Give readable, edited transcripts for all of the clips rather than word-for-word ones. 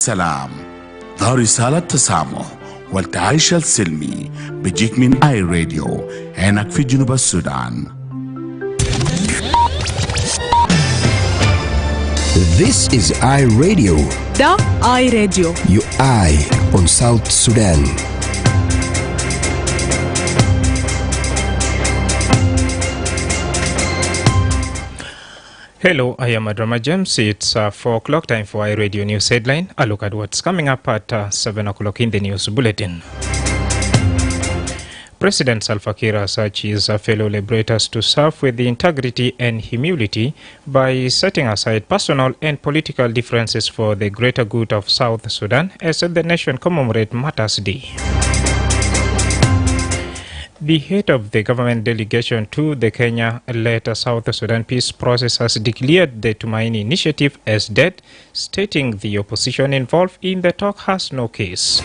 سلام. ظهر رسالة تسامح والتعايش السلمي بيجيك من اي راديو هناك في جنوب السودان. This is I Radio. The I Radio. Your eye on South Sudan. Hello, I am Madrama James. It's 4 o'clock time for I Radio News Headline. A look at what's coming up at 7 o'clock in the news bulletin. President Salva Kiir urges fellow liberators to serve with the integrity and humility by setting aside personal and political differences for the greater good of South Sudan as the nation commemorates Martyrs' Day. The head of the government delegation to the Kenya-led South Sudan peace process has declared the Tumaini initiative as dead, stating the opposition involved in the talk has no case.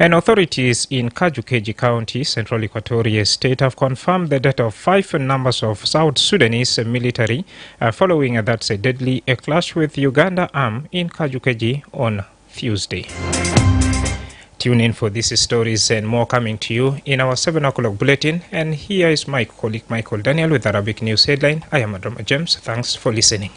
And authorities in Kajukeji County, Central Equatoria State, have confirmed the death of 5 members of South Sudanese military following a deadly clash with Uganda arm in Kajukeji on Tuesday. Tune in for these stories and more coming to you in our 7 o'clock bulletin. And here is my colleague Michael Daniel with Arabic News Headline. I am Madrama James. Thanks for listening.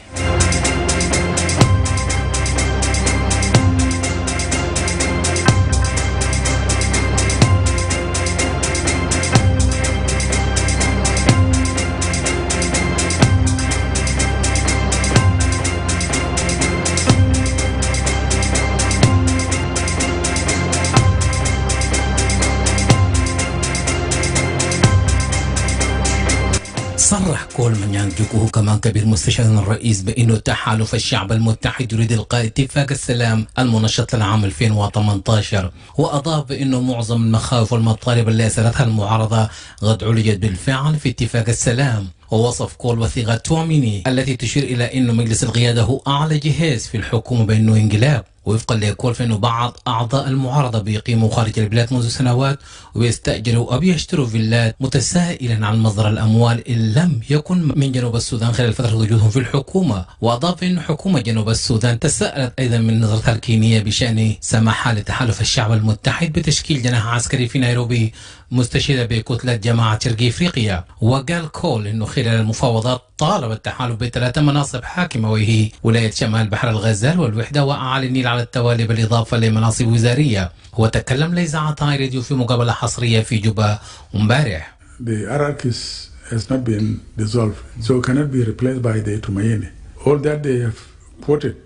صرح كل من ينجقه كمان كبير مستشار الرئيس بأنه تحالف الشعب المتحد يريد إلغاء اتفاق السلام المنشط للعام 2018، وأضاف بأنه معظم المخاوف والمطالب اللي أسرتها المعارضة قد عُلجت بالفعل في اتفاق السلام. ووصف كول وثيقة توميني التي تشير إلى أنه مجلس القيادة هو أعلى جهاز في الحكومة بأنه انقلاب، وفقا لكول فإنه بعض أعضاء المعارضة بيقيموا خارج البلاد منذ سنوات وبيستأجروا أو بيشتروا فيلات، متسائلا عن مصدر الأموال إن لم يكن من جنوب السودان خلال فترة وجودهم في الحكومة. وأضاف أن حكومة جنوب السودان تساءلت أيضا من نظرتها الكينية بشأن سماحها لتحالف الشعب المتحد بتشكيل جناح عسكري في نيروبي مستشهدة بكتلة جماعة شرق إفريقيا. وقال كول أنه خلال المفاوضات طالب التحالف ب3 مناصب حاكمة، وهي ولاية شمال بحر الغزال والوحدة وأعالي النيل على التوالي، بالإضافة لمناصب وزارية. وتكلم لإذاعة آي راديو في مقابلة حصرية في جوبا امبارح. The hierarchies has not been dissolved, so cannot be replaced by the Tumaini. All that they have quoted,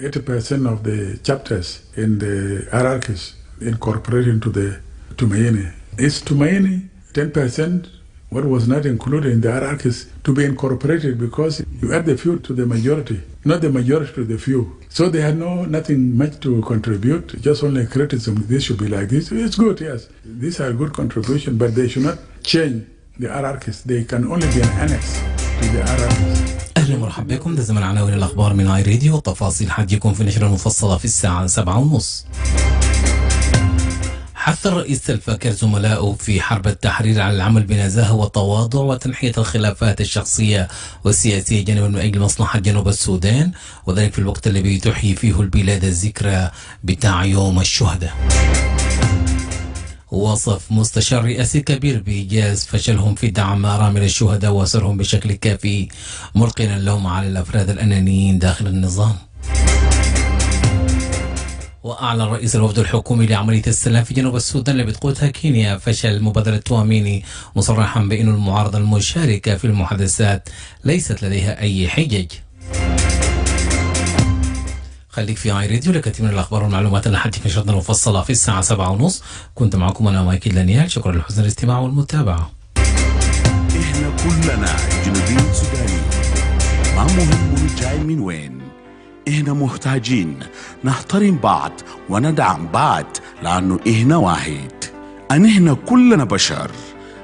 80% of the chapters in the hierarchies incorporated into the Tumaini. Is Tumaini 10%? What was not included in the hierarchies to be incorporated, because you add the few to the majority, not the majority to the few. So they had nothing much to contribute, just only criticism. This should be like this. It's good, yes. These are good contributions, but they should not change the hierarchies. They can only be an annex to the hierarchies. أهلا ومرحبا بكم. ده زمن عناوين الأخبار من آي راديو، وتفاصيل حديثكم في نشرة مفصلة في الساعة 7:30. حث الرئيس سلفا كير زملائه في حرب التحرير على العمل بنزاهة وتواضع وتنحية الخلافات الشخصية والسياسية جانبا من أجل مصلحة جنوب السودان، وذلك في الوقت الذي تحيي فيه البلاد الذكرى بتاع يوم الشهداء. وصف مستشار رئاسي كبير بإيجاز فشلهم في دعم أرامل الشهداء وأسرهم بشكل كافي، ملقنا اللوم على الأفراد الأنانيين داخل النظام. وأعلن رئيس الوفد الحكومي لعملية السلام في جنوب السودان اللي بتقودها كينيا فشل مبادرة تواميني، مصرحا بأن المعارضة المشاركة في المحادثات ليست لديها أي حجج. خليك في آي راديو لكثير من الأخبار والمعلومات اللي حديث نشرتنا المفصلة في الساعة 7:30. كنت معكم أنا مايكل دانيال، شكرا لحسن الاستماع والمتابعة. إحنا كلنا جنوبيين سودانيين، ما مهم جاي من وين، إحنا محتاجين نحترم بعض وندعم بعض، لأنه إحنا واحد. إحنا كلنا بشر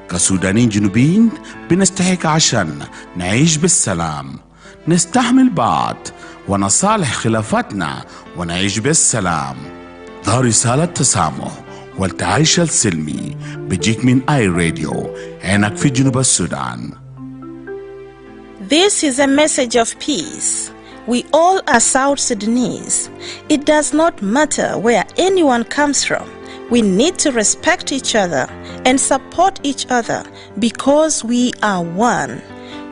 كسودانيين جنوبيين، بنستحق عشان نعيش بالسلام، نستحمل بعض ونصالح خلافاتنا ونعيش بالسلام. ظهر رسالة تسامح والتعايش السلمي بيجيك من آي راديو هناك في جنوب السودان. This is a message of peace, We all are South Sudanese. It does not matter where anyone comes from. We need to respect each other and support each other because we are one.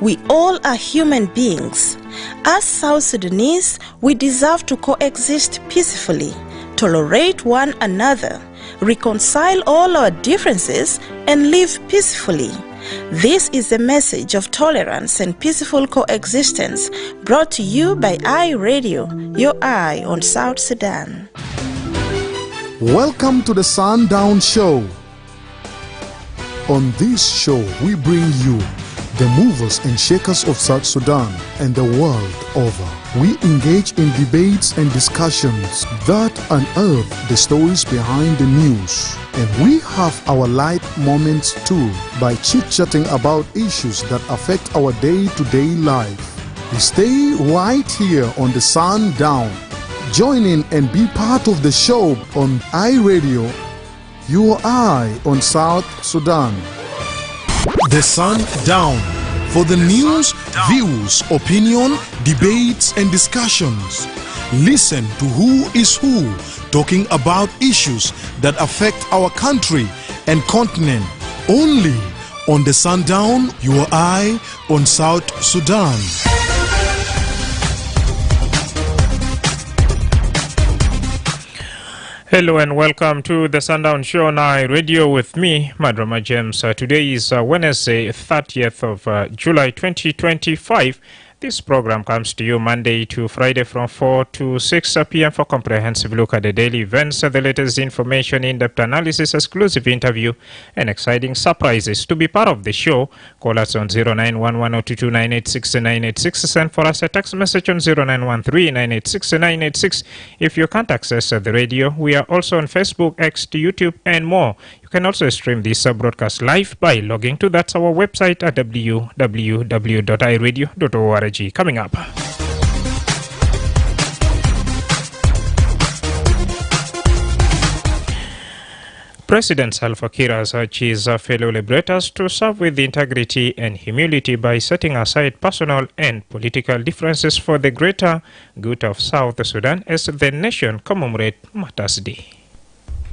We all are human beings. As South Sudanese, we deserve to coexist peacefully, tolerate one another, reconcile all our differences, and live peacefully. This is a message of tolerance and peaceful coexistence brought to you by iRadio, your eye on South Sudan. Welcome to the Sundown Show. On this show, we bring you the movers and shakers of South Sudan and the world over. We engage in debates and discussions that unearth the stories behind the news. And we have our light moments too by chit-chatting about issues that affect our day-to-day life. We stay right here on the Sundown. Join in and be part of the show on iRadio, your eye on South Sudan. The Sundown, for the news, views, opinion, debates and discussions. Listen to who is who talking about issues that affect our country and continent. Only on the Sundown, your eye on South Sudan. Hello and welcome to the Sundown Show on iRadio with me, Madrama James. Today is Wednesday, 30th of July 2025. This program comes to you Monday to Friday from 4 to 6 p.m. for comprehensive look at the daily events, the latest information, in-depth analysis, exclusive interview, and exciting surprises. To be part of the show, call us on 0911-022-986-986. Send for us a text message on 0913-986-986. If you can't access the radio, we are also on Facebook, X, YouTube, and more. You can also stream this broadcast live by logging to that's our website at www.iradio.org. Coming up. President Salva Kiir has urged his fellow liberators to serve with integrity and humility by setting aside personal and political differences for the greater good of South Sudan as the nation commemorates Martyrs' Day.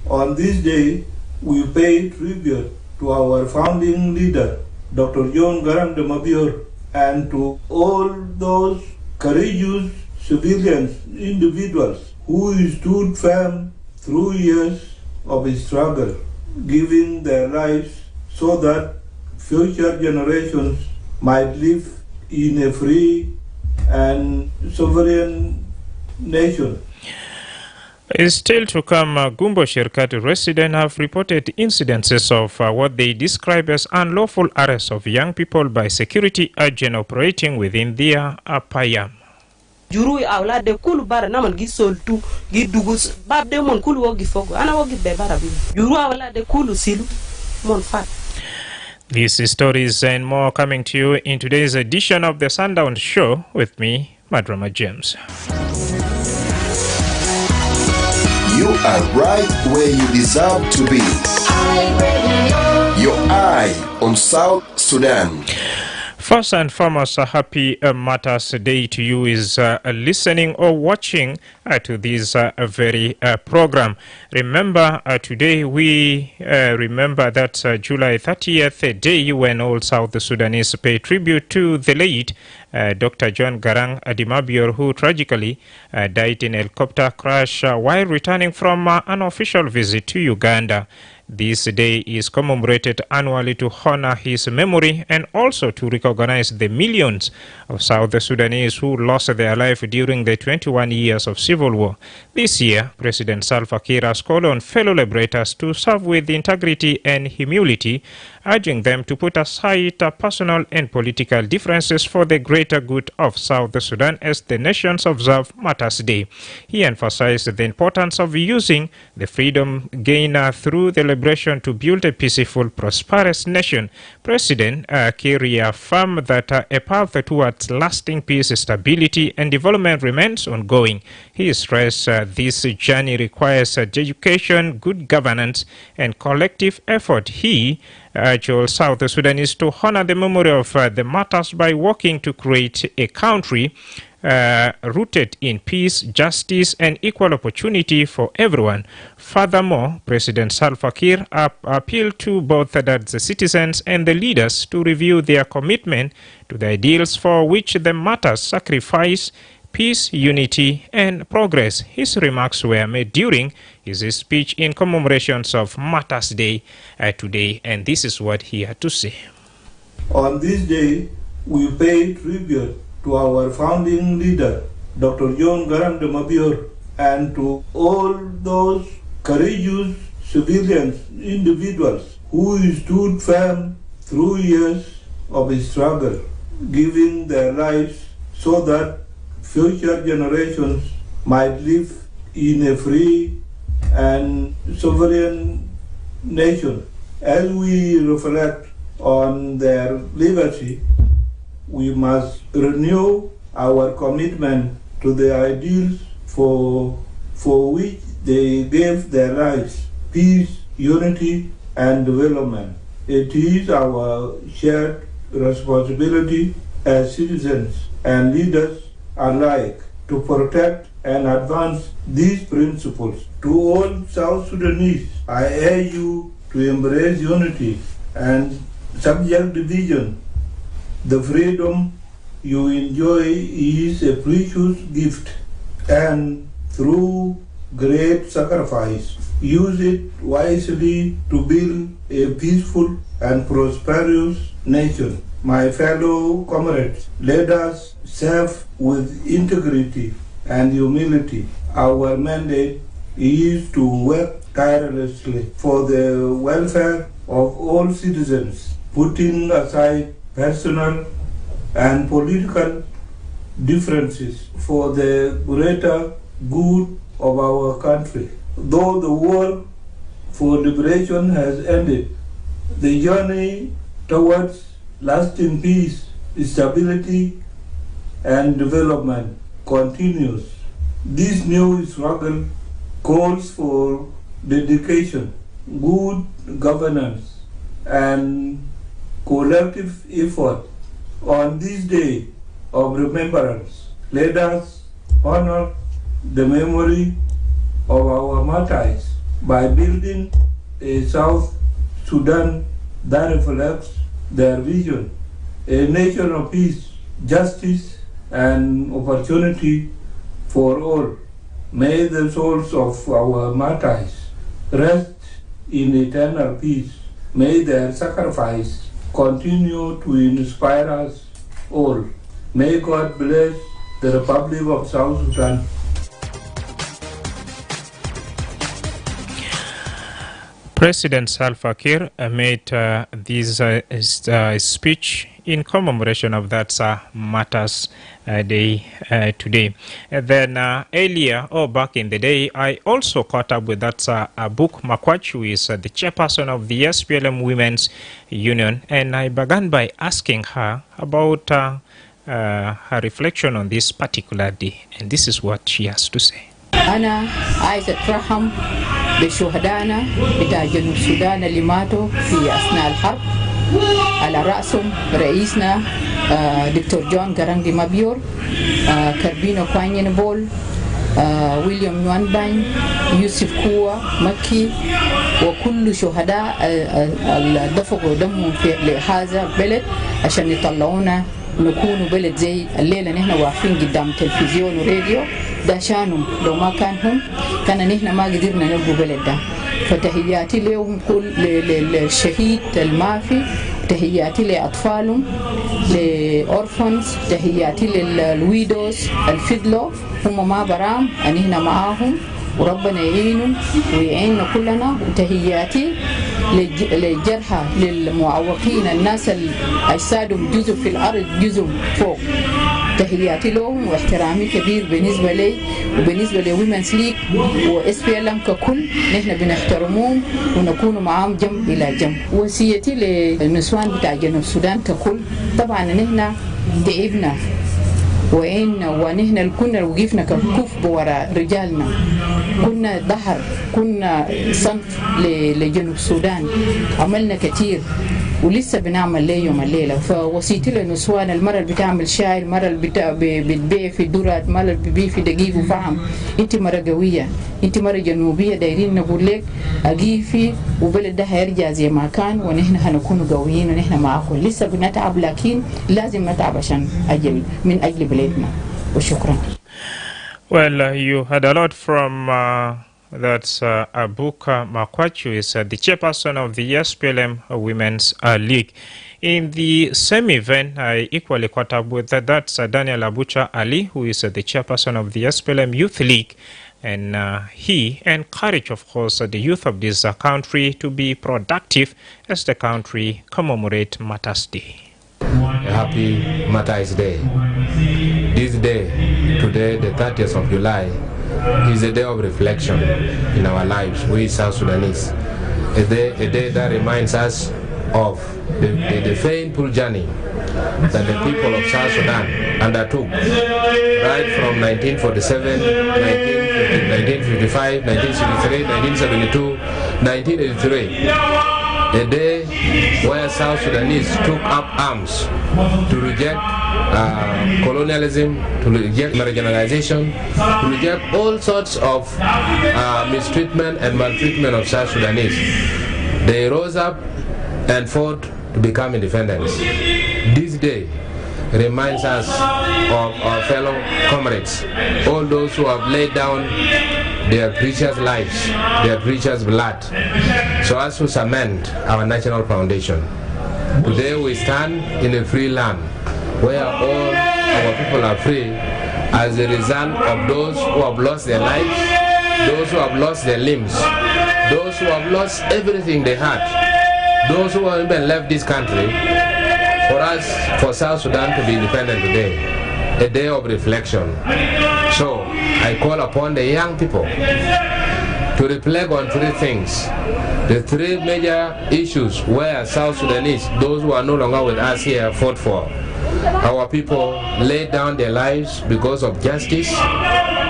On this day, we pay tribute to our founding leader, Dr. John Garang de Mabior, and to all those courageous civilians, individuals who stood firm through years of struggle, giving their lives so that future generations might live in a free and sovereign nation. Still to come, Gumbo Shirkat residents have reported incidences of what they describe as unlawful arrests of young people by security agents operating within their payam. Juru awla de kulu bara naman gisoltu gidugus bab de mon kulu wogi fogo ana wogi be bara bi juru awla de kulu silu mon fat. These stories and more coming to you in today's edition of the Sundown Show with me, Madrama James. You are right where you deserve to be. Your eye on South Sudan. First and foremost, a happy Martyrs' Day to you is listening or watching to this very program. Remember, today we remember that July 30th day when all South Sudanese pay tribute to the late Dr. John Garang de Mabior, who tragically died in a helicopter crash while returning from an official visit to Uganda. This day is commemorated annually to honor his memory and also to recognize the millions of South Sudanese who lost their life during the 21 years of civil war. This year, President Salva Kiir has called on fellow liberators to serve with integrity and humility, urging them to put aside personal and political differences for the greater good of South Sudan as the nations observe Martyrs' Day. He emphasized the importance of using the freedom gained through the liberation to build a peaceful, prosperous nation. President Kiir reaffirmed that a path towards lasting peace, stability, and development remains ongoing. He stressed this journey requires education, good governance, and collective effort. He urged all South Sudanese to honor the memory of the martyrs by working to create a country rooted in peace, justice, and equal opportunity for everyone. Furthermore, President Salva Kiir appealed to both the citizens and the leaders to review their commitment to the ideals for which the matters sacrifice, peace, unity, and progress. His remarks were made during his speech in commemorations of Martyrs' Day today, and this is what he had to say. On this day, we pay tribute to our founding leader, Dr. John Garang de Mabior, and to all those courageous civilian individuals who stood firm through years of struggle, giving their lives so that future generations might live in a free and sovereign nation. As we reflect on their legacy, we must renew our commitment to the ideals for which they gave their lives: peace, unity, and development. It is our shared responsibility as citizens and leaders alike to protect and advance these principles. To all South Sudanese, I urge you to embrace unity and subject division. The freedom you enjoy is a precious gift, and through great sacrifice, use it wisely to build a peaceful and prosperous nation. My fellow comrades, let us serve with integrity and humility. Our mandate is to work tirelessly for the welfare of all citizens, putting aside personal and political differences for the greater good of our country. Though the war for liberation has ended, the journey towards lasting peace, stability, and development continues. This new struggle calls for dedication, good governance, and collective effort. On this day of remembrance, let us honor the memory of our martyrs by building a South Sudan that reflects their vision, a nation of peace, justice, and opportunity for all. May the souls of our martyrs rest in eternal peace. May their sacrifice continue to inspire us all. May God bless the Republic of South Sudan. President Salva Kiir made this speech in commemoration of that Martyrs' Day today. And then earlier, back in the day, I also caught up with that Book Makwach, who is the chairperson of the SPLM Women's Union, and I began by asking her about her reflection on this particular day, and this is what she has to say. أنا عايزة أترحم بشهدائنا بتاع جنوب السودان اللي ماتوا في أثناء الحرب، على رأسهم رئيسنا دكتور جون غارانغ مابيور، كاربينو كوانين بول، ويليام نوان بان، يوسف كوا مكي، وكل شهداء دفقوا دمهم في لهذا البلد عشان يطلعونا نكونوا بلد زي الليلة نحن واقفين قدام تلفزيون وراديو. ده شانهم، لو ما كان هم كان نحن ما قدرنا نلقوا بلد ده. فتحياتي لهم كل للشهيد المافي، تحياتي لأطفالهم، لأورفنز، تحياتي للويدوز الفضلوا هم ما برام، نحن معاهم وربنا يعينهم ويعيننا كلنا. وتحياتي للجرحى، للمعوقين، الناس اللي أجسادهم جزء في الأرض جزء فوق، تحياتي لهم واحترامي كبير بالنسبة لي وبالنسبة لويمنز ليج وSPLM ككل. نحن بنحترمهم ونكون معاهم جنب إلى جنب. وصيتي للنسوان بتاع جنوب السودان ككل، طبعا نحن تعبنا وعينا ونحن كنا وقفنا كف بوراء رجالنا، كنا ظهر، كنا صنف لجنوب السودان، عملنا كتير ولسه بنعمل ليه يوم الليلة. فوصيتي للنسوان المرة اللي بتعمل شاي، المرة اللي بتبيع في الذرة، المرة اللي بتبيع في دقيق وفحم، انت مرة قوية، انت مرة جنوبية، دايرين نقول لك اجيفي وبلد ده هيرجع زي ما كان، ونحن هنكون قويين ونحن معاكم. لسه بنتعب لكن لازم نتعب عشان من أجل بلادنا. وشكرا. Well, you had a lot from that's Abuka Makwachu is the chairperson of the SPLM Women's League. In the same event, I equally caught up with that's Daniel Abucha Ali, who is the chairperson of the SPLM Youth League. And he encouraged, of course, the youth of this country to be productive as the country commemorates Mother's Day. Happy Mother's Day. This day, today, the 30th of July, is a day of reflection in our lives, we South Sudanese. A day that reminds us of the painful journey that the people of South Sudan undertook right from 1947, 1955, 1963, 1972, 1983. A day where South Sudanese took up arms to reject colonialism, to reject marginalization, to reject all sorts of mistreatment and maltreatment of South Sudanese. They rose up and fought to become independent. This day reminds us of our fellow comrades, all those who have laid down their precious lives, their precious blood, so as to cement our national foundation. Today we stand in a free land where all our people are free as a result of those who have lost their lives, those who have lost their limbs, those who have lost everything they had, those who have even left this country, for us, for South Sudan to be independent today, a day of reflection. So I call upon the young people to reflect on three things. The three major issues where South Sudanese, those who are no longer with us here, fought for. Our people laid down their lives because of justice.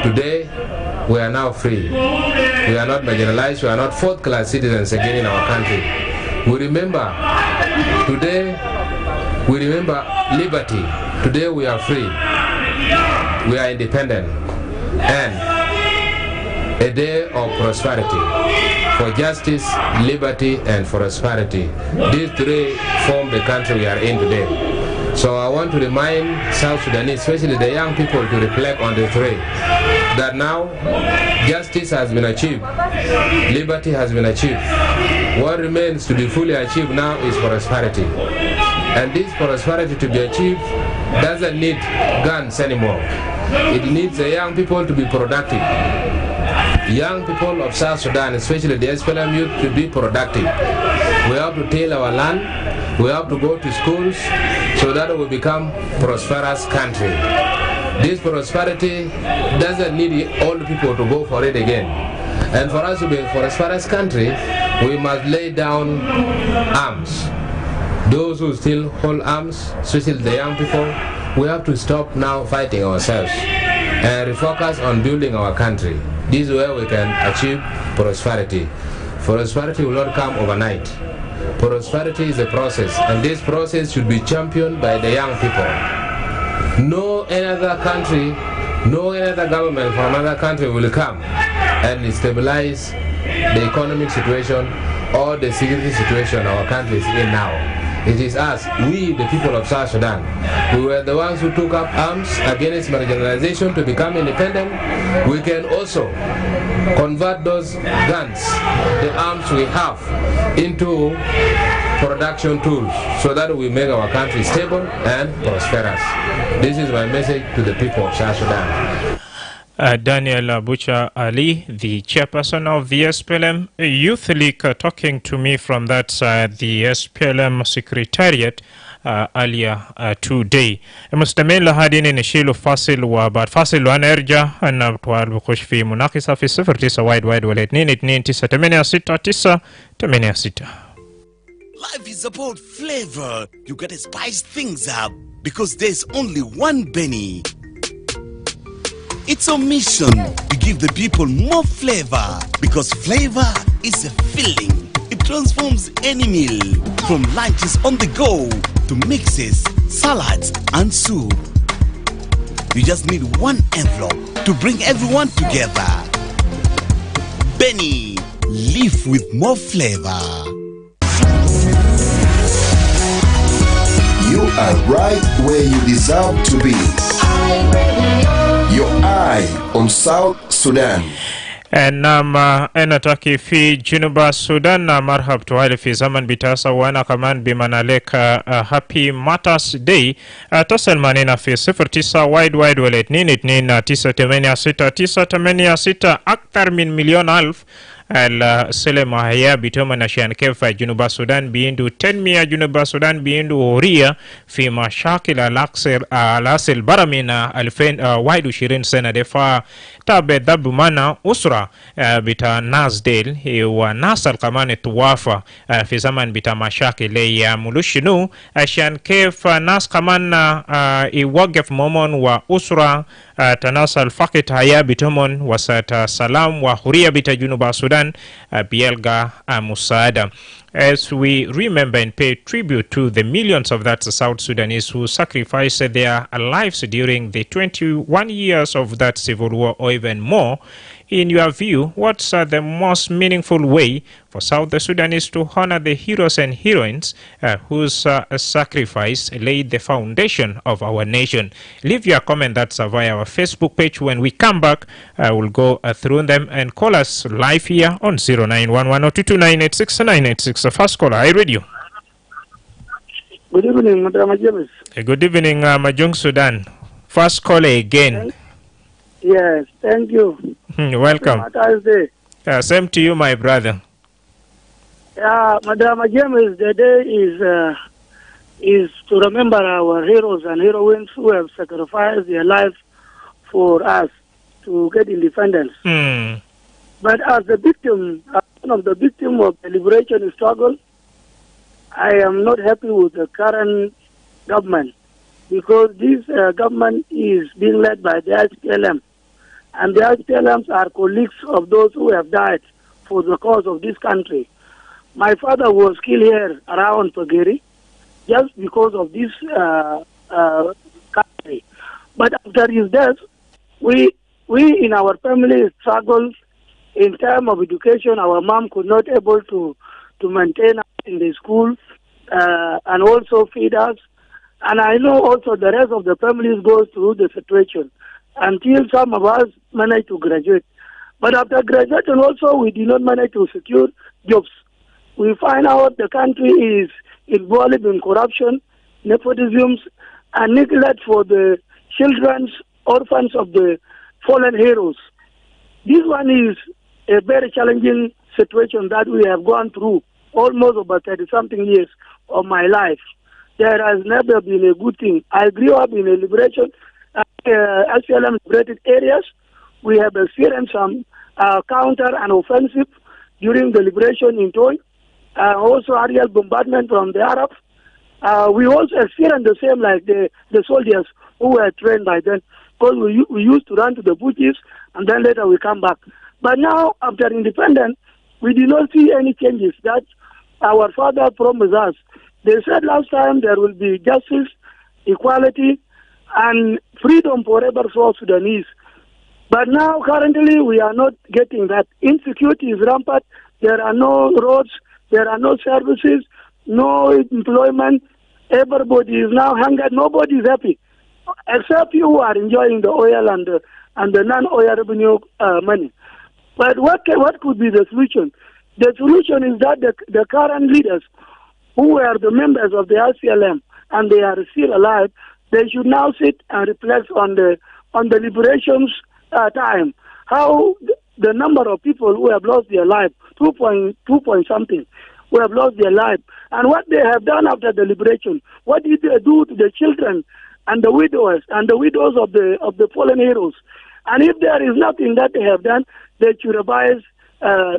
Today, we are now free. We are not marginalized, we are not fourth-class citizens again in our country. We remember today, we remember liberty. Today we are free. We are independent. And a day of prosperity. For justice, liberty, and prosperity. These three form the country we are in today. So I want to remind South Sudanese, especially the young people, to reflect on the three. That now, justice has been achieved. Liberty has been achieved. What remains to be fully achieved now is prosperity. And this prosperity to be achieved doesn't need guns anymore. It needs the young people to be productive. Young people of South Sudan, especially the SPLM youth, to be productive. We have to till our land, we have to go to schools so that we become prosperous country. This prosperity doesn't need all people to go for it again. And for us to be a prosperous country, we must lay down arms. Those who still hold arms, especially the young people, we have to stop now fighting ourselves and refocus on building our country. This is where we can achieve prosperity. Prosperity will not come overnight. Prosperity is a process, and this process should be championed by the young people. No other country, no other government from another country will come and stabilize the economic situation or the security situation our country is in now. It is us, we the people of South Sudan. We were the ones who took up arms against marginalization to become independent. We can also convert those guns, the arms we have, into production tools so that we make our country stable and prosperous. This is my message to the people of South Sudan. Daniel Abucha Ali, the chairperson of the SPLM Youth League, talking to me from that the SPLM Secretariat earlier today. مستمعين لهذه نشيل فاصل وبعد فاصل ونرجع نتوالى بخش في مناقصة في 09 وايد ولا 2 9 8 6 9 8 6. Life is about flavor. You gotta spice things up because there's only one Benny. It's a mission to give the people more flavor because flavor is a feeling. It transforms any meal, from lunches on the go to mixes, salads, and soup. You just need one envelope to bring everyone together. Benny, live with more flavor. You are right where you deserve to be. Your eye on South Sudan. Enataki fi Junuba Sudan na marhab tuwali fi zaman bitasa wana kaman bimanaleka Happy Mother's Day tasal manena fi 09 wide walet ninit nina 986 aktar min milyon alf السلام هيا بتوما نشان كيف جنوب السودان بيندو تنمية جنوب السودان بيندو ورية في مشاكل الأصل برمينا 2021 سنة دفاع تابع دب مانا أسرة بتا ناس ديل وناس القمان توافى في زمن بتا مشاكل لي ملوشنو عشان كيف ناس كمان يوقف مومون وأسرة تناسل فقط هيا بتومون وسط سلام وحرية بتا جنوب السودان Bielga Musada. As we remember and pay tribute to the millions of that South Sudanese who sacrificed their lives during the 21 years of that civil war or even more, in your view, what's the most meaningful way for South Sudanese to honor the heroes and heroines whose sacrifice laid the foundation of our nation? Leave your comment that's via our Facebook page. When we come back, we'll go through them and call us live here on 0911-229-8696. First caller, iRadio. Good evening, Madrama James. Good evening, Majung Sudan. First caller again. Yes, thank you. Welcome. Same to you, my brother. Madrama James, the day is to remember our heroes and heroines who have sacrificed their lives for us to get independence. But as the victim, one of the victims of the liberation struggle, I am not happy with the current government because this government is being led by the HPLM. And the HPLMs are colleagues of those who have died for the cause of this country. My father was killed here around Pageri just because of this country. But after his death, we in our family struggled in terms of education. Our mom could not able to maintain us in the school and also feed us. And I know also the rest of the families go through the situation until some of us managed to graduate. But after graduation also, we did not manage to secure jobs. We find out the country is involved in corruption, nepotism, and neglect for the children's orphans of the fallen heroes. This one is a very challenging situation that we have gone through almost over 30-something years of my life. There has never been a good thing. I grew up in a liberation, SPLM liberated areas. We have experienced some counter and offensive during the liberation in Toy. Also aerial bombardment from the Arabs. We also experienced the same like the soldiers who were trained by then. Because we used to run to the bushes and then later we come back. But now, after independence, we did not see any changes that our father promised us. They said last time there will be justice, equality, and freedom forever for Sudanese. But now, currently, we are not getting that. Insecurity is rampant. There are no roads. There are no services, no employment. Everybody is now hungry. Nobody is happy, except you who are enjoying the oil and the non-oil revenue money. But what could be the solution? The solution is that the current leaders, who were the members of the RCLM, and they are still alive, they should now sit and reflect on the liberations time. How the number of people who have lost their life, 2 point something, who have lost their life, and what they have done after the liberation. What did they do to the children and the widows of the fallen heroes? And if there is nothing that they have done, they should revise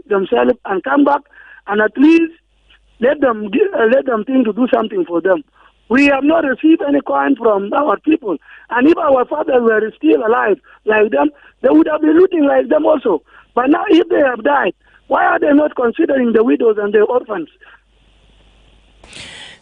themselves and come back and at least let them think to do something for them. We have not received any coin from our people. And if our fathers were still alive like them, they would have been looting like them also. But now, if they have died, why are they not considering the widows and the orphans?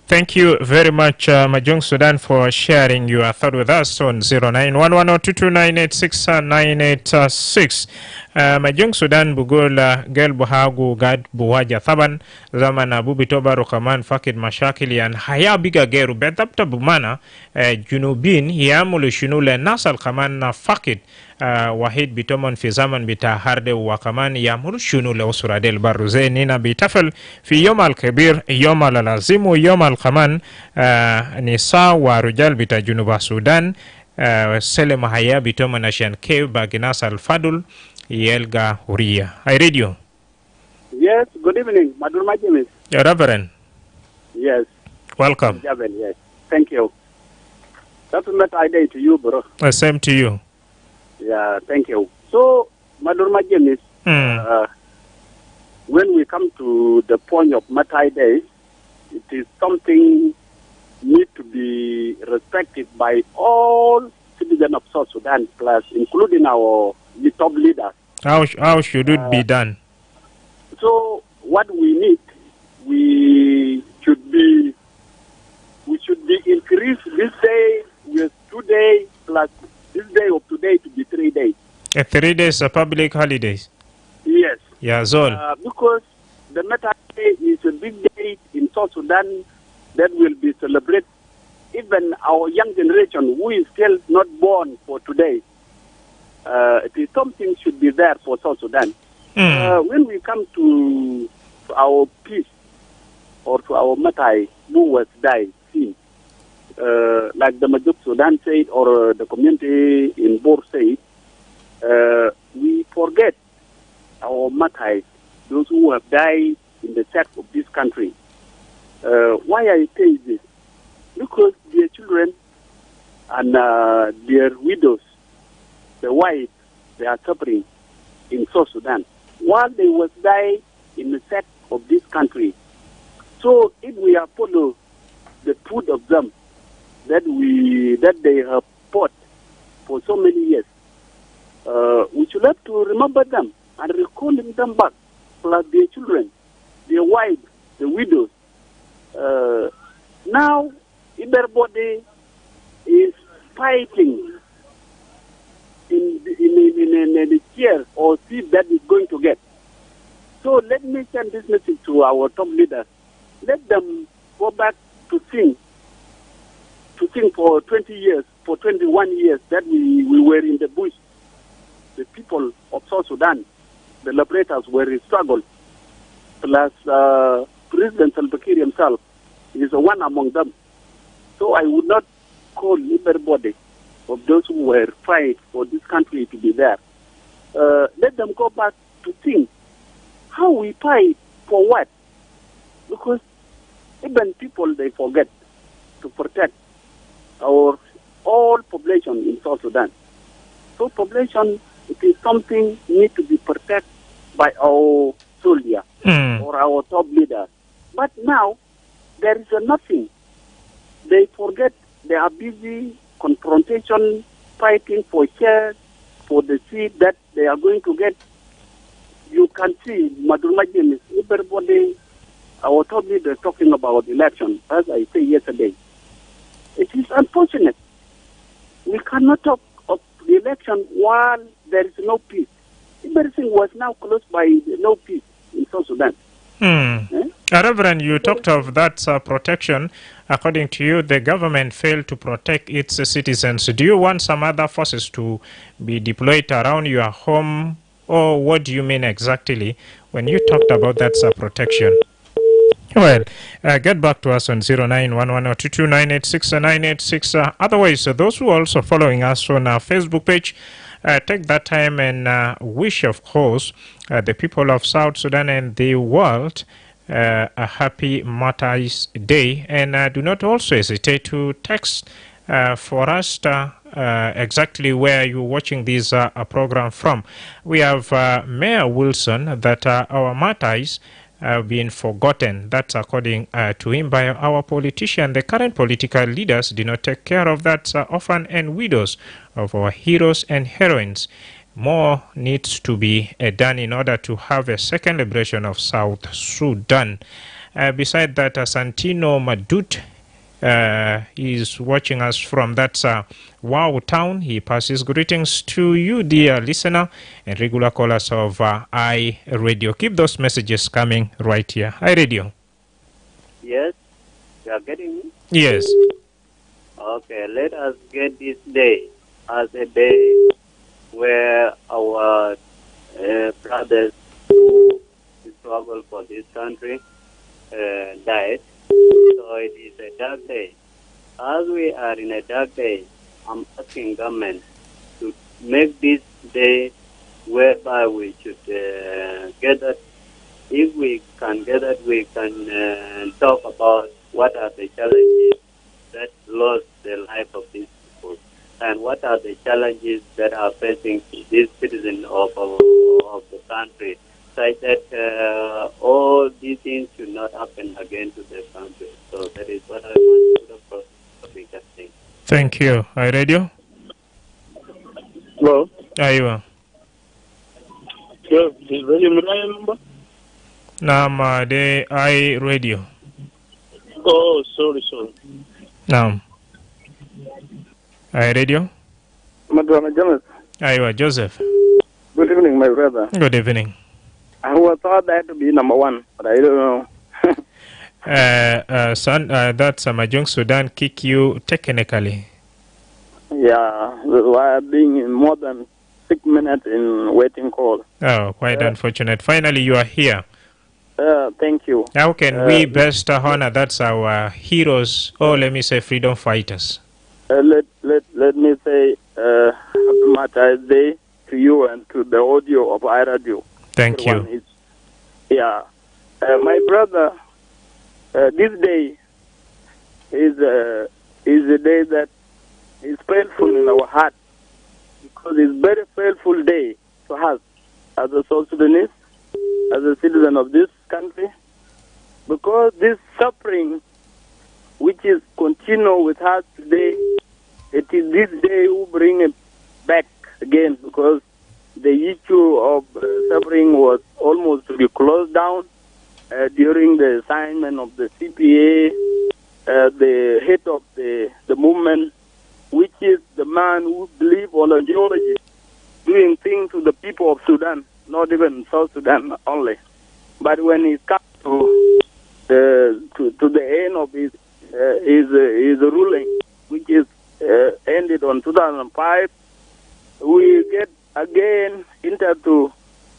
Thank you very much, Majung Sudan, for sharing your thought with us on 0911-22986-986. Majung Sudan bugul gel buhagu gad buwaja thaban zaman Abu Bitoba Rokaman fakid mashakili an haya biga geru betabta bumana junubin yamulu shunule nasal kaman fakid wahid bitomon fi zaman bita harde wa kaman yamulu shunule usuradel baruze nina bitafel fi yom al-kabir yom al-lazimu yom al-kaman nisa wa rujal bita junuba Sudan sele mahaya bitomon ashan kev baginas al-fadul Yelga Huria. I read you. Yes, good evening, Madrama James. Reverend. Yes. Welcome. Yes, thank you. That's what I day to you, bro. Same to you. Yeah, thank you. So, Madrama James, when we come to the point of Matai Day, it is something need to be respected by all citizens of South Sudan, plus including the top leaders. How should it be done? So what we need, we should be increased this day with 2 days plus this day of today to be 3 days. 3 days of public holidays. Yes. Yeah, Zol. Because the Meta Day is a big day in South Sudan that will be celebrated. Even our young generation who is still not born for today. It is something should be there for South Sudan. When we come to our peace or to our Matai who was died, like the Majuk Sudan said or the community in Bor said, we forget our Matai, those who have died in the set of this country. Why I say this? Because their children and their widows, the wives, they are suffering in South Sudan while they was dying in the set of this country. So if we are follow the food of them that they have fought for so many years, we should have to remember them and recalling them back, plus their children, their wives, the widows. Now everybody is fighting in the chair or seat that is going to get. So let me send this message to our top leaders. Let them go back to sing for 20 years, for 21 years that we were in the bush. The people of South Sudan, the liberators were in struggle. Plus President Salva Kiir himself is one among them. So I would not call everybody of those who were fighting for this country to be there. Let them go back to think how we fight for what. Because even people, they forget to protect our all population in South Sudan. So population, it is something need to be protected by our soldier or our top leader. But now, there is nothing. They forget they are busy confrontation, fighting for shares, for the seat that they are going to get. You can see, Madrama James, everybody, our top leader talking about election, as I said yesterday. It is unfortunate. We cannot talk of the election while there is no peace. Everything was now closed by no peace in South Sudan. Reverend, you talked of that protection. According to you, the government failed to protect its citizens. Do you want some other forces to be deployed around your home, or what do you mean exactly when you talked about that protection? Well, get back to us on 0911-22986-986. Otherwise, those who are also following us on our Facebook page, take that time and wish, of course, the people of South Sudan and the world a happy Mother's Day. And do not also hesitate to text for us exactly where you're watching this program from. We have Mayor Wilson that our martyrs have been forgotten. That's according to him by our politician. The current political leaders do not take care of that orphan and widows of our heroes and heroines. more needs to be done in order to have a second liberation of South Sudan. Beside that, Santino Madut is watching us from that Wow town. He passes greetings to you, dear listener, and regular callers of I Radio. Keep those messages coming right here. I Radio. Yes, you are getting me? Yes. Okay, let us get this day as a day where our brothers who struggle for this country died. So it is a dark day. As we are in a dark day, I'm asking government to make this day whereby we should gather. If we can gather, we can talk about what are the challenges that lost the life of these people, and what are the challenges that are facing these citizens of the country, such that all these things should not happen again to the country. So that is what I want to put across the bigger thing. Thank you. I Radio. Hello. Aywa. Yeah, is radio Muraya number? Naam, de I Radio. Oh, sorry. Naam. I Radio. Madrama James. Aywa, Joseph. Good evening, my brother. Good evening. I was thought that to be number one, but I don't know. Son, that's Majong Sudan kick you technically. Yeah, why being in more than 6 minutes in waiting call. Oh, quite unfortunate. Finally, you are here. Thank you. How can we best honor that's our heroes, or let me say freedom fighters? Let me say happy Martyrs Day to you and to the audio of iRadio. Thank you. My brother, this day is a day that is painful in our heart, because it's a very painful day to us as a South Sudanese, as a citizen of this country, because this suffering which is continue with us today, it is this day who bring it back again, because the issue of suffering was almost to be closed down during the assignment of the CPA, the head of the movement, which is the man who believes on ideology, doing things to the people of Sudan, not even South Sudan only. But when it comes to the end of his ruling, which is ended on 2005, we get again into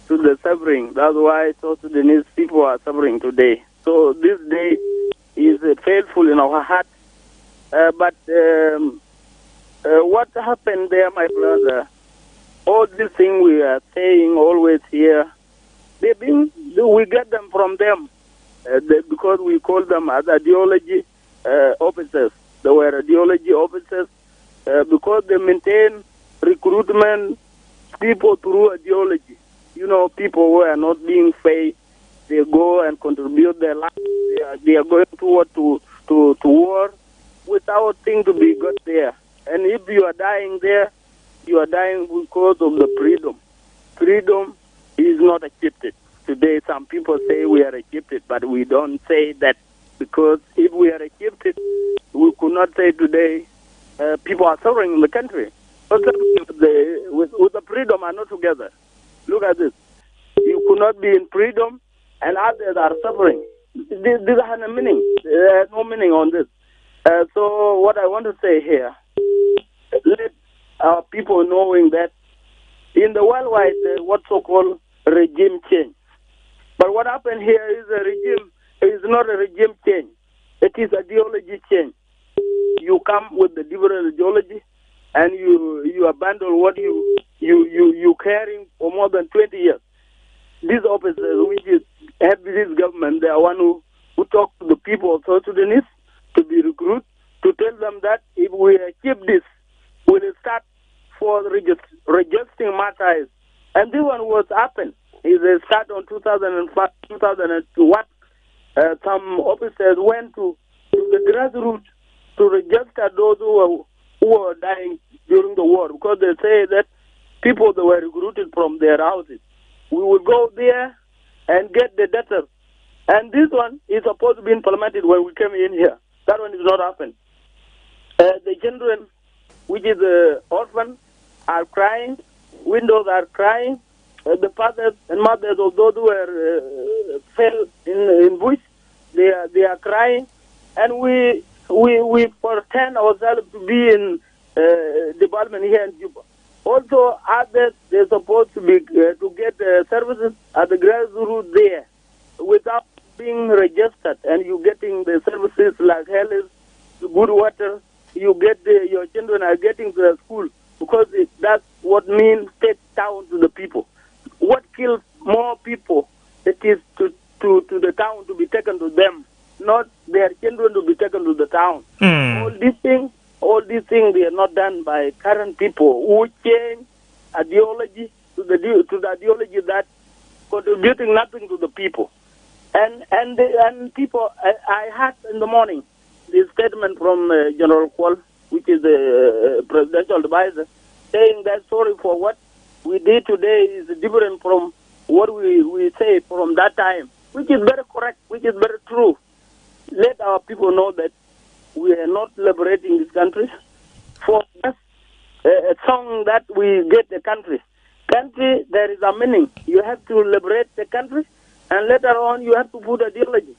the suffering. That's why South Sudanese people are suffering today. So this day is painful in our heart. But what happened there, my brother? All these things we are saying always here, we get them from them because we call them as ideology officers. They were ideology officers because they maintain recruitment people through ideology. You know, people who are not being paid, they go and contribute their life. They are going to war without thing to be got there. And if you are dying there, you are dying because of the freedom. Freedom is not achieved. Today, some people say we are achieved, but we don't say that, because if we are achieved, we could not say today people are suffering in the country. But with the freedom are not together. Look at this. You could not be in freedom and others are suffering. This has no meaning. There's no meaning on this. So what I want to say here, let our people knowing that in the worldwide, what's so-called regime change. But what happened here is a regime. It's not a regime change. It is ideology change. You come with the different ideology, and you abandon what you carrying for more than 20 years. These officers, which is head this government, they are one who talk to the people of South Sudanese to be recruited, to tell them that if we achieve this, we will start for registering matters. And this one was happened. It started on 2005, 2001. Some officers went to the grassroots to register those who were dying during the war, because they say that people that were recruited from their houses. We will go there and get the data. And this one is supposed to be implemented when we came in here. That one is not happening. The children, which is orphans, are crying. Widows are crying. The fathers and mothers of those who were fell in bush, they are crying. And we pretend ourselves to be in development here in Juba. Also, others, they're supposed to be to get services at the grassroots there without being registered, and you getting the services like health, good water. You get your children are getting to the school because that's what means take town to the people. What kills more people? It is to the town to be taken to them, not their children to be taken to the town. All these things, they are not done by current people who change ideology to the ideology that contributing nothing to the people. And people, I heard in the morning the statement from General Kwal, which is the presidential advisor, saying that sorry for what we did today is different from what we say from that time, which is very correct, which is very true. Let our people know that we are not liberating this country. For us, a song that we get the country. Country, there is a meaning. You have to liberate the country, and later on you have to put ideology.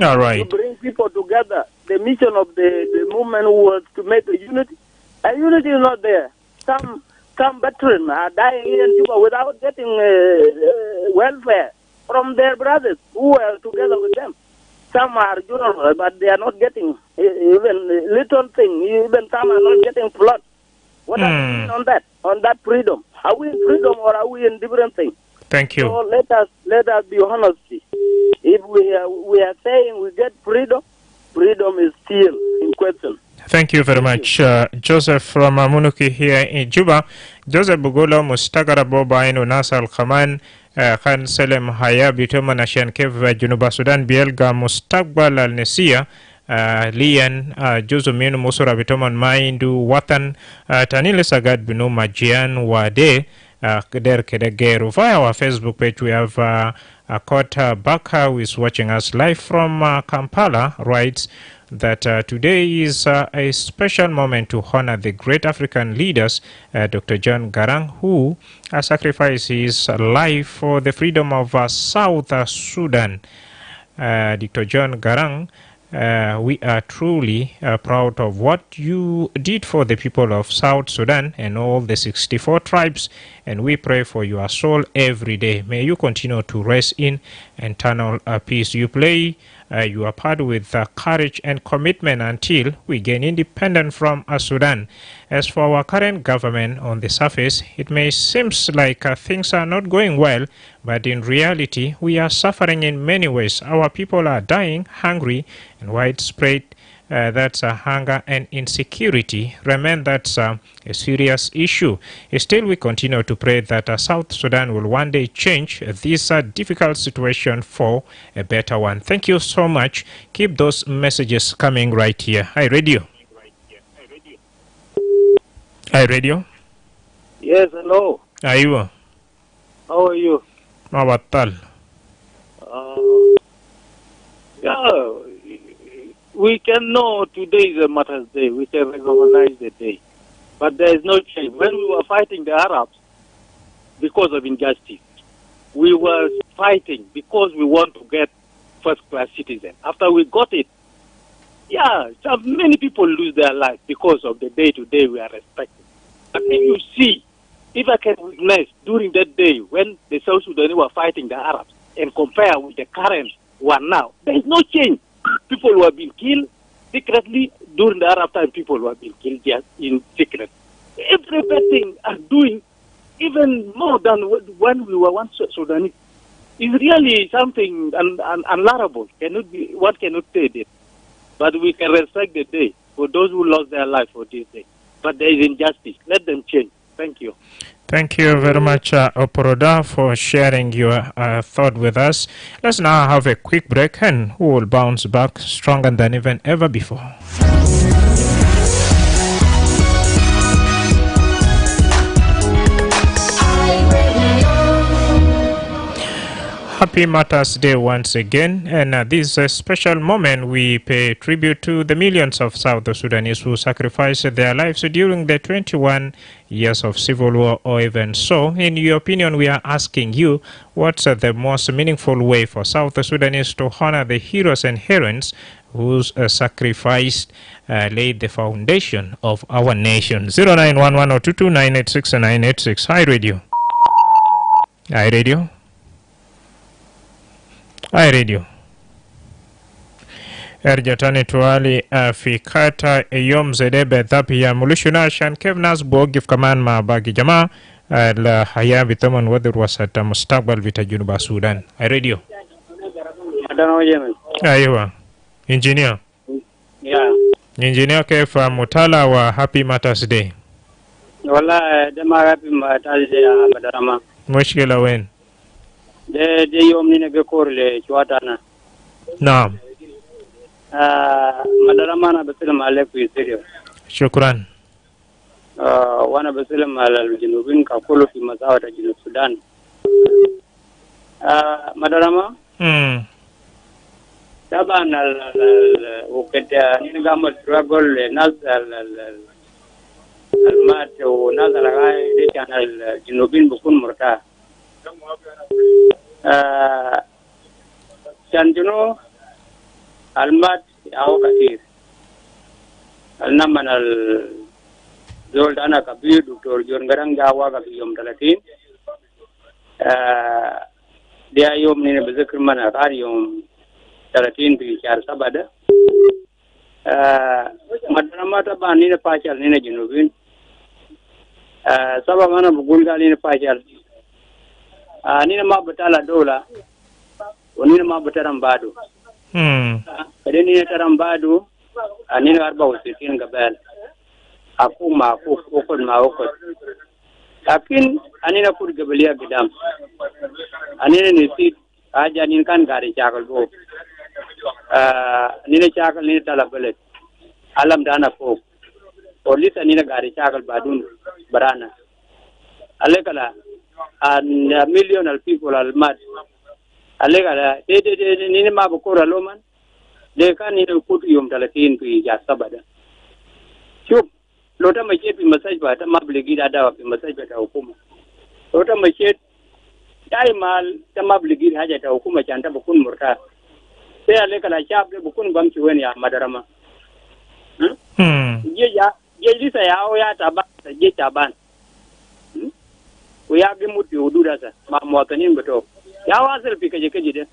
All right. To bring people together. The mission of the movement was to make a unity. And unity is not there. Some veterans are dying here in Cuba without getting welfare from their brothers who are together with them. Some are general, but they are not getting even little thing. Even some are not getting flood. What are we doing on that freedom? Are we in freedom or are we in different things? Thank you. So let us be honest. If we are saying we get freedom, freedom is still in question. Thank you very much. Joseph from Munuki here in Juba. Joseph Bugola Mustagara Boba Inu Nasal Khaman Khan Selem Haya Bitoma Nashan Kev Junuba Sudan Bielga Mustagbal Al Nesia Lian Josumin Musura Bitoman Maindu Watan Tanile Sagad Binu Majian Wade Keder Kedegeru. Via our Facebook page we have Kota Baka, who is watching us live from Kampala, writes that today is a special moment to honor the great African leaders, Dr. John Garang, who sacrificed his life for the freedom of South Sudan. Dr. John Garang, we are truly proud of what you did for the people of South Sudan and all the 64 tribes, and we pray for your soul every day. May you continue to rest in eternal peace. You play your part with courage and commitment until we gain independence from Sudan. As for our current government, on the surface, it may seem like things are not going well, but in reality, we are suffering in many ways. Our people are dying, hungry, and widespread. That's hunger and insecurity. Remain that's a serious issue. Still, we continue to pray that South Sudan will one day change this difficult situation for a better one. Thank you so much. Keep those messages coming right here. Hi, Radio. Hi, Radio. Yes, hello. How are you? How are you? Mawatal. Yeah, we can know today is a Mother's Day. We can recognize the day. But there is no change. When we were fighting the Arabs because of injustice, we were fighting because we want to get first-class citizen. After we got it, many people lose their life because of the day-to-day we are respecting. But if you see, if I can witness during that day when the South Sudanese were fighting the Arabs and compare with the current one now, there is no change. People were being killed secretly. During the Arab time, people were being killed just in secret. Everything are doing even more than when we were once Sudanese. It's really something unlaudable. One cannot say this. But we can respect the day for those who lost their life for this day. But there is injustice. Let them change. Thank you. Thank you very much, Oporoda, for sharing your thought with us. Let's now have a quick break, and we will bounce back stronger than even ever before. Happy Mother's Day once again, and this special moment we pay tribute to the millions of South Sudanese who sacrificed their lives during the 21 years of civil war or even so. In your opinion, we are asking you, what's the most meaningful way for South Sudanese to honor the heroes and heroines whose sacrifice laid the foundation of our nation? 0911-022-986-986. Hi, Radio. Hi, Radio. Hi, Radio. Erjatani tuwali fikata yom zedebe dhabi ya mulishuna shan kevnas bogif kaman ma bagi jamaa la haya bitaman wadir wasata mustaqbal vita junuba Sudan. Hi, Radio. Aywa. Engineer. Yeah. Engineer kefa mutala wa Happy Mother's Day. Wala dema Happy Mother's Day Madrama. Mushkila wen. De yom ni nebe korle chwatana. Naam. Madrama na basilam alaikum yisirio. Shukran. Wana basilam alal jinubin ka kolo fi masawa ta jinub Sudan. Madrama? Taban wakati ni kama struggle nasal almat wa nasal gai de channel jinubin bukun murta. Chanjuno almat au kathir alnaman al zoldana kabir Dr. John Garang jawa ka yom 30 dia yom ni bezikr mana qar yom 30 bi shar sabada Madrama taban ni pachal ni jinubin sabab mana bugul gali ni pachal nina ma batala dola nina ma bataram bado kade nina taram bado nina arba usitin gabal aku ma aku okon ma okon lakin anina kur gabaliya gidam anina ni sit aja nin kan gari chakal go nina chakal nina tala balet alam dana ko polisa nina gari chakal badun barana alekala and a million of people are mad. Alega de ni ma bukora loman de kan ni put yum 30 pi ya sabada. Chup lota ma chet pi masaj ba ta mabligi da da pi masaj ba ta hukuma. Lota ma chet dai mal ta mabligi haja ta hukuma chanta bukun murta. Sai alega la chap de bukun bam chi wen ya Madrama. Ye lisa ya o ya taban je taban. We have muti ududa sa ma mwatanin beto ya wasel pika je de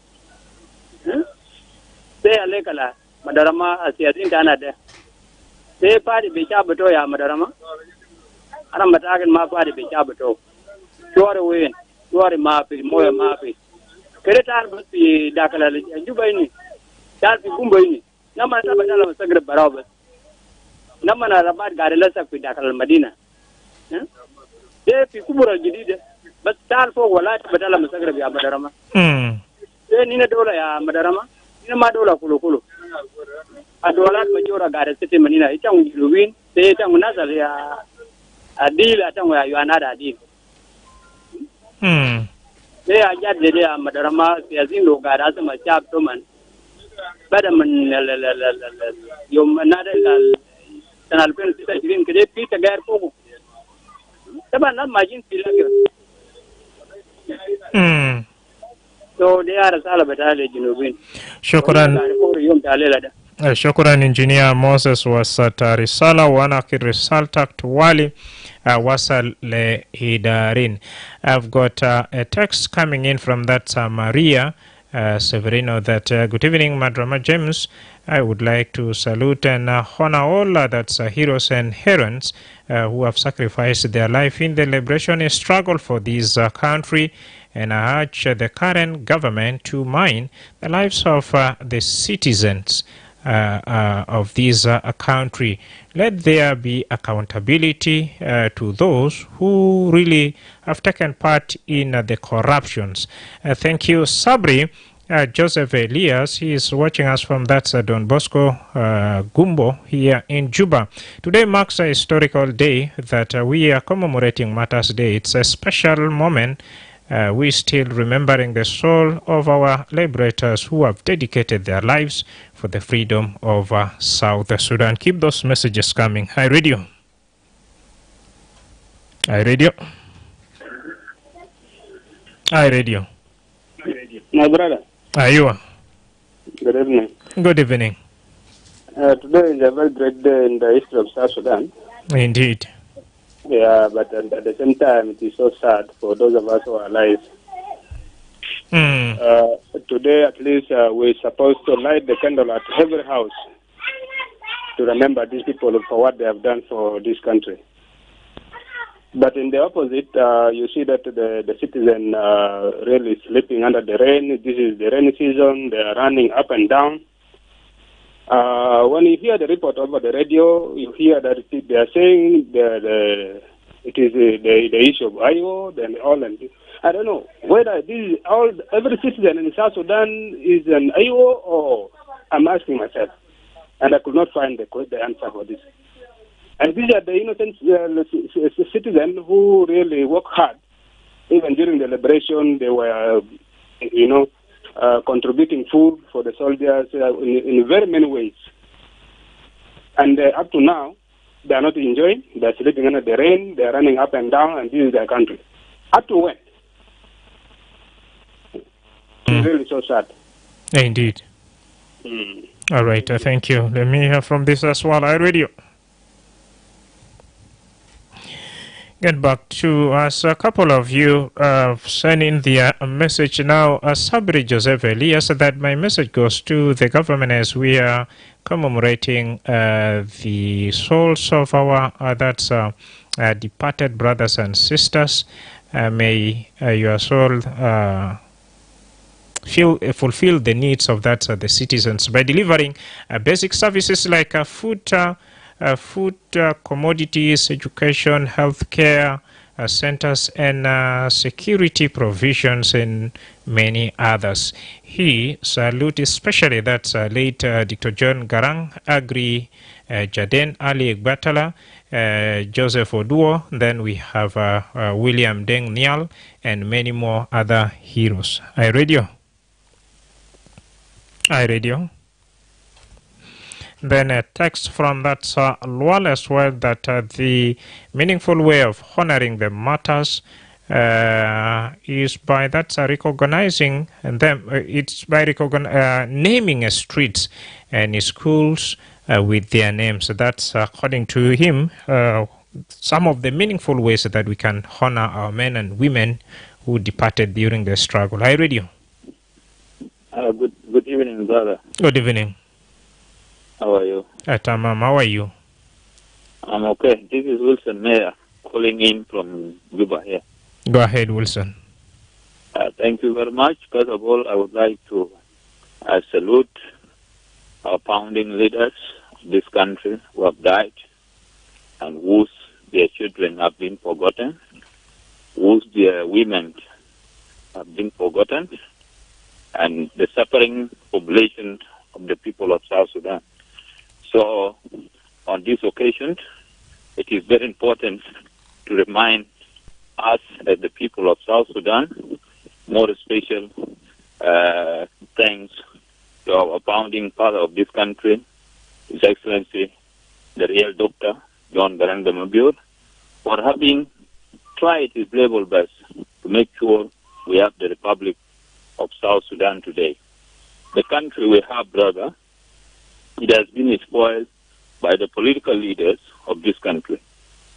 sai alekala Madrama asiyatin tana da sai fadi be cha beto ya Madrama ana matagan ma fadi be cha beto shore wen shore ma fi moya ma fi kare tar bi dakala juba ni tar bi gumba ni nama ta badala masagra barawa nama na rabat gare la sa fi dakala Madina في كبر الجديدة بس تعرفوا ولا تبدل مسكر يا مدرما نينا دولة يا مدرما نينا ما دولة كلو الدولات مجورة قاعدة ستة منينا يتعون جلوين يتعون نازل يا أديل يتعون يا يوانا أديل يا جاد يا مدرما سياسين لو قاعدة سما شاب تومن بدأ من يوم نادل سنة 2026 كده في تغير فوق طبعا لا ماجين في لغير so they are sala betale jinubin shukran shukran engineer Moses wasata risala wana kirisala tuwali wasal le hidarin. I've got a text coming in from that Maria Severino that good evening Madrama James. I would like to salute and honor all that's heroes and heroines who have sacrificed their life in the liberation struggle for this country, and I urge the current government to mind the lives of the citizens of this country. Let there be accountability to those who really have taken part in the corruptions. Thank you, Sabri. Joseph Elias, he is watching us from that Don Bosco Gumbo here in Juba. Today marks a historical day that we are commemorating Mother's Day. It's a special moment we still remembering the soul of our liberators who have dedicated their lives for the freedom of South Sudan. Keep those messages coming. Hi, Radio. Hi, Radio. Hi, Radio. My brother. Are you? Good evening. Good evening. Today is a very great day in the history of South Sudan. Indeed. Yeah, but at the same time, it is so sad for those of us who are alive. Today, at least, we're supposed to light the candle at every house to remember these people for what they have done for this country. But in the opposite, you see that the citizen really sleeping under the rain. This is the rainy season. They are running up and down. When you hear the report over the radio, you hear that they are saying it is the issue of IO, then all and I don't know whether this every citizen in South Sudan is an IO or I'm asking myself, and I could not find the answer for this. And these are the innocent citizens who really work hard. Even during the liberation, they were, contributing food for the soldiers in very many ways. And up to now, they are not enjoying. They are sleeping under the rain. They are running up and down, and this is their country. Up to when? It's really so sad. Indeed. All right. Thank you. Let me hear from this as well. I Radio. Get back to us. A couple of you sending the message now. Sabri Joseph Elias, that my message goes to the government as we are commemorating the souls of our departed brothers and sisters. May your soul fulfill the needs of the citizens by delivering basic services like food, commodities, education, healthcare centers, and security provisions, and many others. He salute especially late Dr. John Garang, Agri Jaden Ali Gbatala, Joseph Oduo, then we have William Deng Nial, and many more other heroes. I Radio. Then a text from that Lual as well, that the meaningful way of honoring the martyrs is by recognizing them. It's by naming streets and schools with their names. So that's according to him some of the meaningful ways that we can honor our men and women who departed during the struggle. I read you. Good evening, brother. Good evening. How are you? Tamam, how are you? I'm okay. This is Wilson Mayer calling in from Juba here. Go ahead, Wilson. Thank you very much. First of all, I would like to salute our founding leaders of this country who have died and whose their children have been forgotten, whose their women have been forgotten, and the suffering population of the people of South Sudan. So, on this occasion, it is very important to remind us as the people of South Sudan, more special thanks to our founding father of this country, His Excellency, the real Dr. John Garang Mabur, for having tried his level best to make sure we have the Republic of South Sudan today. The country we have, brother, it has been spoiled by the political leaders of this country.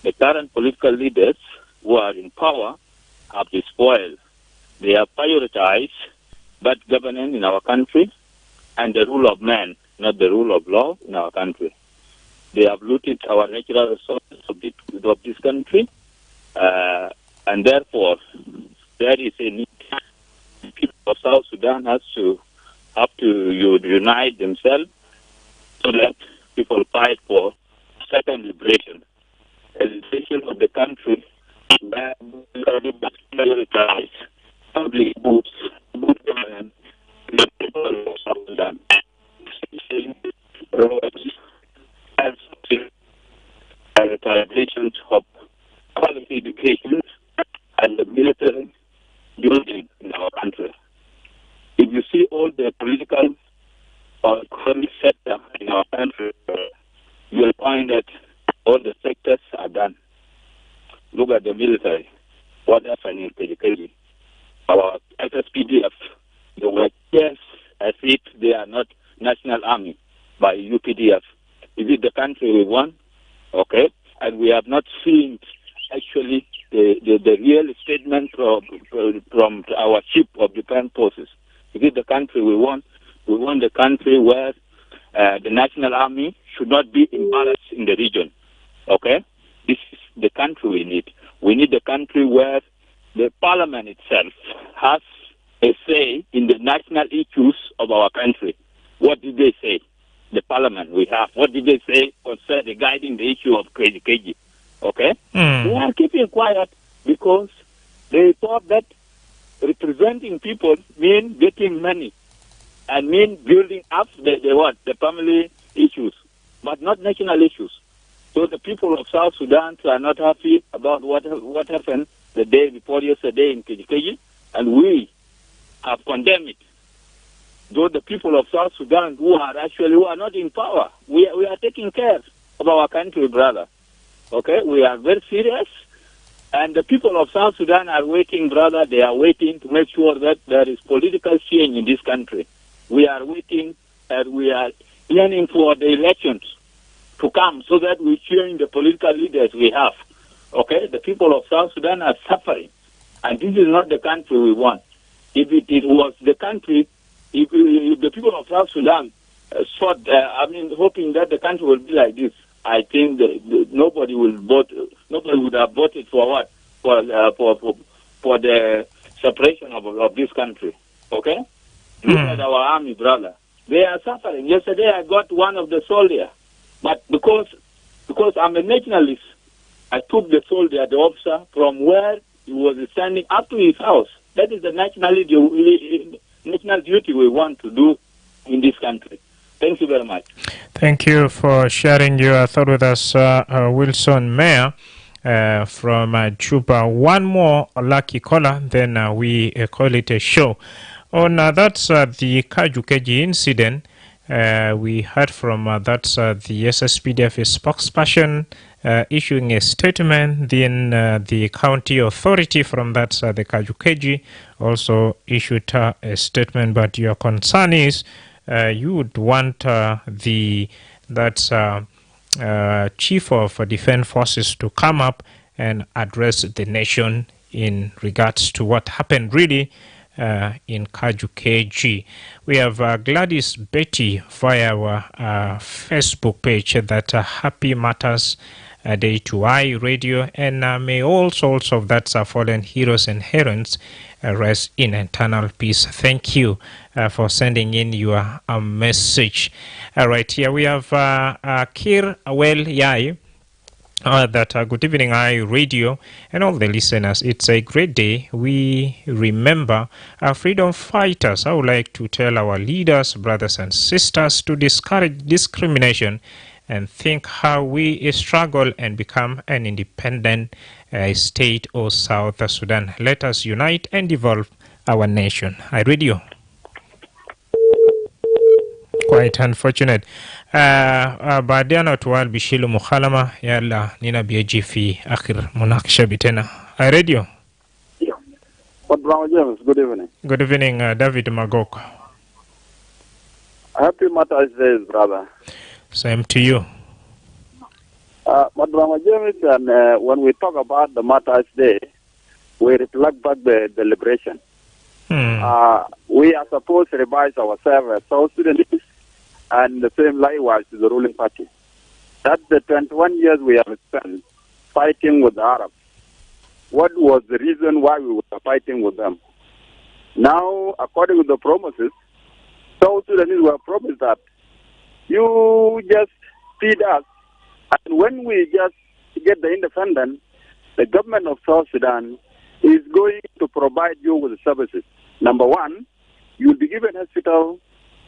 The current political leaders who are in power have been spoiled. They have prioritized bad governance in our country and the rule of man, not the rule of law in our country. They have looted our natural resources of this country, and therefore there is a need. The people of South Sudan have to unite themselves so that people fight for second liberation. A liberation of the country where prioritize public goods, good governance, the people of South Sudan. Roads, health, prioritization of quality education, and the military Army by UPDF. Is it the country we want? Okay. And we have not seen actually the real statement from our chief of defense forces. Is it the country we want? We want the country where the national army should not be embarrassed in the region. Okay? This is the country we need. We need a country where the parliament itself has a say in the national issues of our country. What did they say? The parliament we have. What did they say regarding the issue of KG? Okay? They are keeping quiet because they thought that representing people mean getting money and mean building up the family issues, but not national issues. So the people of South Sudan are not happy about what happened the day before yesterday in KG, and we have condemned it. Though the people of South Sudan who are not in power, we are taking care of our country, brother. Okay, we are very serious, and the people of South Sudan are waiting, brother. They are waiting to make sure that there is political change in this country. We are waiting, and we are yearning for the elections to come so that we change the political leaders we have. Okay, the people of South Sudan are suffering, and this is not the country we want. If it was the country, if the people of South Sudan hoping that the country will be like this, I think nobody will vote. Nobody would have voted for what? For the separation of this country. Okay? Look at our army, brother. They are suffering. Yesterday I got one of the soldiers, but because I'm a nationalist, I took the soldier, the officer, from where he was standing up to his house. That is the national duty we want to do in this country. Thank you very much. Thank you for sharing your thought with us, Wilson Mayor from Juba. One more lucky caller, then we call it a show. That's the Kajukeji incident. We heard from that's the SSPDF spokesperson issuing a statement. Then the county authority from that's the Kajukeji also issued a statement. But your concern is you would want chief of defense forces to come up and address the nation in regards to what happened really in Kajukeji. We have Gladys Betty via our Facebook page that Happy Matters Day to I Radio, and may all souls of that fallen heroes and heroines rest in eternal peace. Thank you for sending in your message. All right, here we have Kir Awel Yai. Good evening, I Radio, and all the listeners. It's a great day. We remember our freedom fighters. I would like to tell our leaders, brothers and sisters, to discourage discrimination and think how we struggle and become an independent state or South Sudan. Let us unite and evolve our nation. I Radio. Quite unfortunate. بعدين طوال بيشيلوا مخالمة يلا نينا بيجي في آخر مناقشة بتنا. I Radio. Madrama James, good evening. Good evening, David Magok. Happy Mother's Day, brother. Same to you. Madrama James, and when we talk about the Mother's Day, we reflect back the liberation. We are supposed to revise ourselves as South Sudanese, and the same likewise to the ruling party. That's the 21 years we have spent fighting with the Arabs. What was the reason why we were fighting with them? Now, according to the promises, South Sudanese were promised that you just feed us, and when we just get the independence, the government of South Sudan is going to provide you with the services. Number one, you'll be given hospital,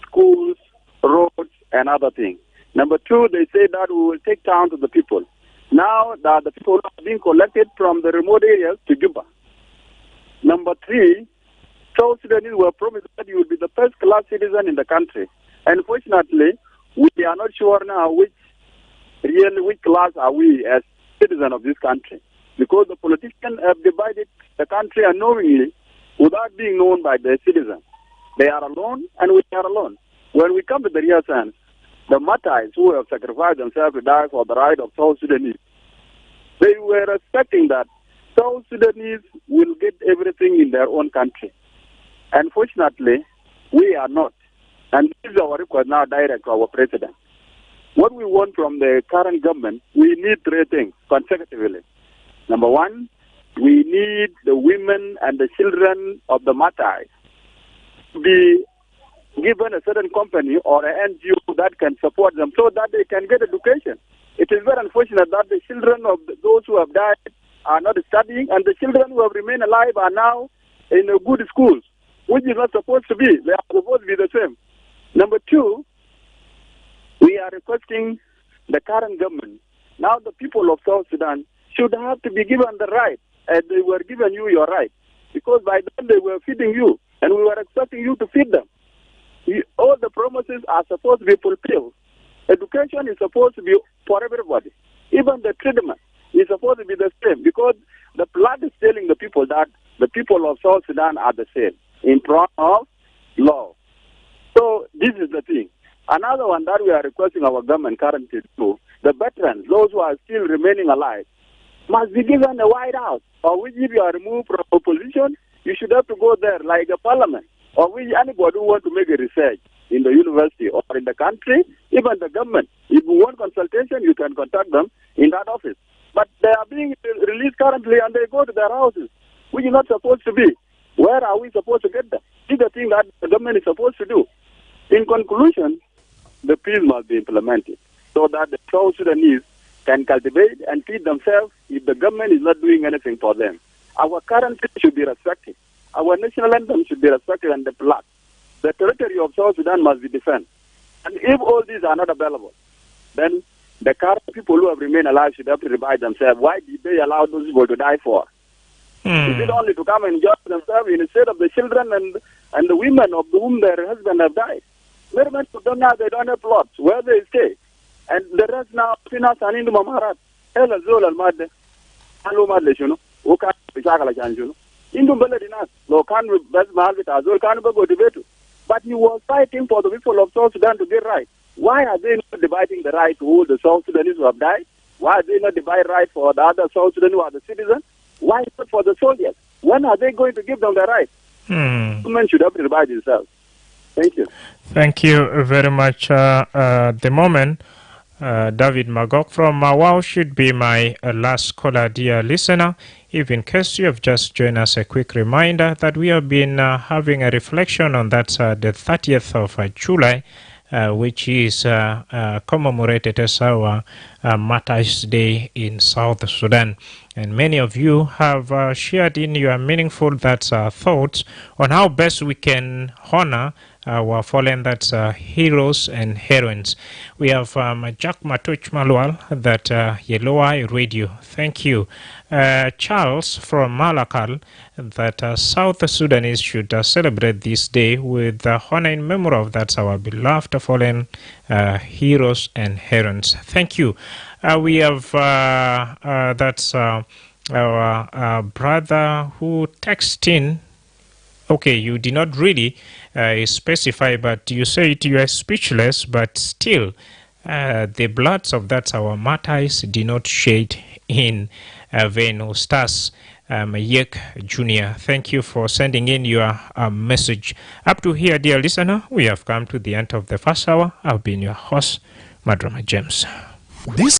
schools, roads, and other things. Number two, they say that we will take down to the people. Now that the people are being collected from the remote areas to Juba. Number three, South Sudanese were promised that you will be the first-class citizen in the country. Unfortunately, we are not sure now which class are we as citizens of this country. Because the politicians have divided the country unknowingly without being known by the citizens. They are alone and we are alone. when we come to the real sense, the Matais who have sacrificed themselves to die for the right of South Sudanese, they were expecting that South Sudanese will get everything in their own country. Unfortunately, we are not. And this is our request now direct to our president. What we want from the current government, we need three things consecutively. Number one, we need the women and the children of the Matai to be given a certain company or an NGO that can support them so that they can get education. It is very unfortunate that the children of those who have died are not studying, and the children who have remained alive are now in good schools, which is not supposed to be. They are supposed to be the same. Number two, we are requesting the current government, now the people of South Sudan, should have to be given the right, as they were given you your right, because by then they were feeding you, and we were expecting you to feed them. All the promises are supposed to be fulfilled. Education is supposed to be for everybody. Even the treatment is supposed to be the same, because the blood is telling the people that the people of South Sudan are the same in front of law. So this is the thing. Another one that we are requesting our government currently to do, the veterans, those who are still remaining alive, must be given a white house. Or which if you are removed from opposition, you should have to go there like a parliament. Or which anybody who want to make a research in the university or in the country, even the government. If you want consultation, you can contact them in that office. But they are being released currently and they go to their houses, which is not supposed to be. Where are we supposed to get them? This is the thing that the government is supposed to do. In conclusion, the peace must be implemented so that the South Sudanese can cultivate and feed themselves if the government is not doing anything for them. Our currency should be respected. Our national anthem should be respected and the flag. The territory of South Sudan must be defended. And if all these are not available, then the current people who have remained alive should have to revive themselves. Why did they allow those people to die for? Is it only to come and enjoy themselves instead of the children and the women of whom their husbands have died? Very much of them now, they don't have plots where they stay. And the rest now, Finas and Indu Mamarat, Ella Zol al Mad, Alu Madleshuno, Uka, Pichakala Chanjuno, Indu Beladinas, Lokan with Best Malvita, Zolkan go to. But he was fighting for the people of South Sudan to get right. Why are they not dividing the right to all the South Sudanese who have died? Why are they not dividing right for the other South Sudanese who are the citizens? Why not for the soldiers? When are they going to give them the right? Government should have to divide themselves. Thank you. Thank you very much. At the moment, David Magog from Wow should be my last caller, dear listener. If in case you have just joined us, a quick reminder that we have been having a reflection on that the 30th of July, which is commemorated as our Martyrs' Day in South Sudan. And many of you have shared in your meaningful thoughts on how best we can honor our fallen heroes and heroines. We have Jack Matuch Malwal, that Yellow Eye Radio. Thank you. Charles from Malakal, that South Sudanese should celebrate this day with honor in memory of our beloved fallen heroes and heroines. Thank you. We have that's our brother who texted in. Okay, you did not really specify, but you said you are speechless, but still the bloods of our martyrs did not shed in vain. Stas Mayek Jr., thank you for sending in your message. Up to here, dear listener, we have come to the end of the first hour. I've been your host, Madrama James. This